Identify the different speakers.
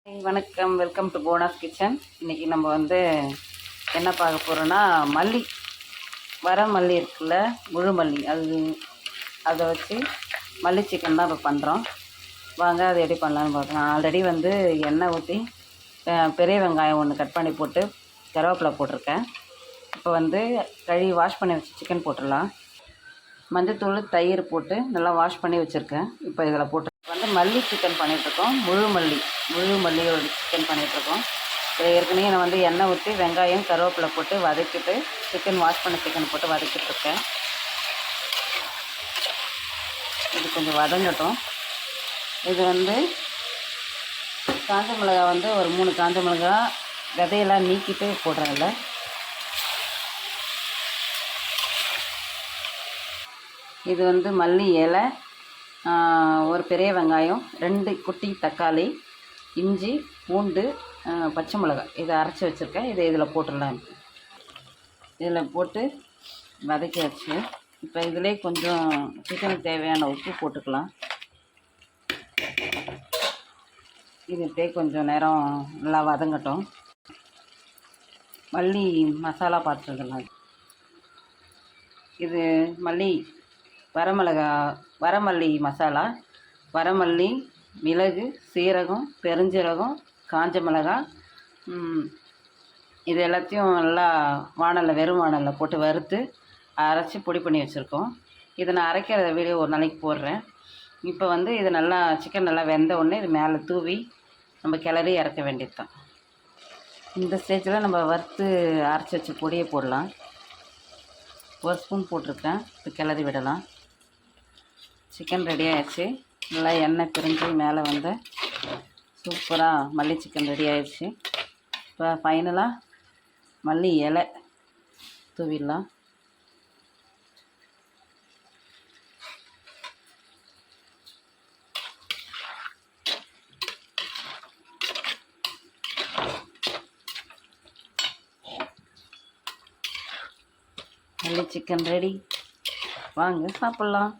Speaker 1: வணக்கம், welcome to போனாஸ் kitchen. இன்றைக்கி நம்ம என்ன பார்க்க போகிறோன்னா, மல்லி வர மல்லி இருக்குல்ல, முழு மல்லி, அதை வச்சு மல்லி சிக்கன் தான் இப்போ பண்ணுறோம். வாங்க அது எப்படி பண்ணலான்னு பார்க்கலாம். ஆல்ரெடி எண்ணெய் ஊற்றி பெரிய வெங்காயம் ஒன்று கட் பண்ணி போட்டு கருவேப்பிலை போட்டிருக்கேன். இப்போ கழுவி வாஷ் பண்ணி வச்சு சிக்கன் போட்டுடலாம். மஞ்சத்தூள், தயிர் போட்டு நல்லா வாஷ் பண்ணி வச்சுருக்கேன். இப்போ இதில் போட்டு மல்லி சிக்கன் பண்ணிகிட்ருக்கோம். முழு மல்லியோட சிக்கன் பண்ணிகிட்ருக்கோம். இதை ஏற்கனவே நான் எண்ணெய் ஊற்றி வெங்காயம் கருவேப்பிலை போட்டு வதக்கிட்டு சிக்கன் வாஷ் பண்ண சிக்கன் போட்டு வதக்கிட்டுருக்கேன். இது கொஞ்சம் வதங்கட்டும். இது காஞ்ச மிளகா ஒரு 3 காஞ்ச மிளகா விதையெல்லாம் நீக்கிட்டு போடுறேன்ல. இது மல்லி இலை, ஒரு பெரிய வெங்காயம், 2 குட்டி தக்காளி, இஞ்சி, பூண்டு, பச்சை மிளகாய் இதை அரைச்சி வச்சுருக்கேன். இதை இதில் போட்டுடலாம். இதில் போட்டு வதக்கி வச்சு இப்போ இதிலே கொஞ்சம் சிக்கனுக்கு தேவையான உப்பு போட்டுக்கலாம். இதுகிட்டே கொஞ்சம் நேரம் நல்லா வதங்கட்டும். மல்லி மசாலா பார்த்துக்கலாம். இது வரமல்லி மசாலா, வரமல்லி, மிளகு, சீரகம், பெருஞ்சீரகம், காஞ்ச மிளகாய், இது எல்லாத்தையும் நல்லா வெறும் வாணலில் போட்டு வறுத்து அரைச்சி பொடி பண்ணி வச்சுருக்கோம். இதை நான் அரைக்கிற வீடியோ ஒரு நாளைக்கு போடுறேன். இப்போ இது நல்லா சிக்கன் நல்லா வெந்த உடனே இது மேலே தூவி நம்ம கிளறி இறக்க வேண்டியது தான். இந்த ஸ்டேஜில் நம்ம வறுத்து அரைச்சி வச்ச பொடியை போடலாம். 1 ஸ்பூன் போட்டிருக்கேன். இப்போ கிளறி விடலாம். சிக்கன் ரெடி ஆகிடுச்சு. நல்லா எண்ணெய் பிரிஞ்சு மேலே சூப்பராக மல்லி சிக்கன் ரெடி ஆகிடுச்சு. இப்போ ஃபைனலாக மல்லி இலை தூவிடலாம். மல்லி சிக்கன் ரெடி. வாங்க சாப்பிட்லாம்.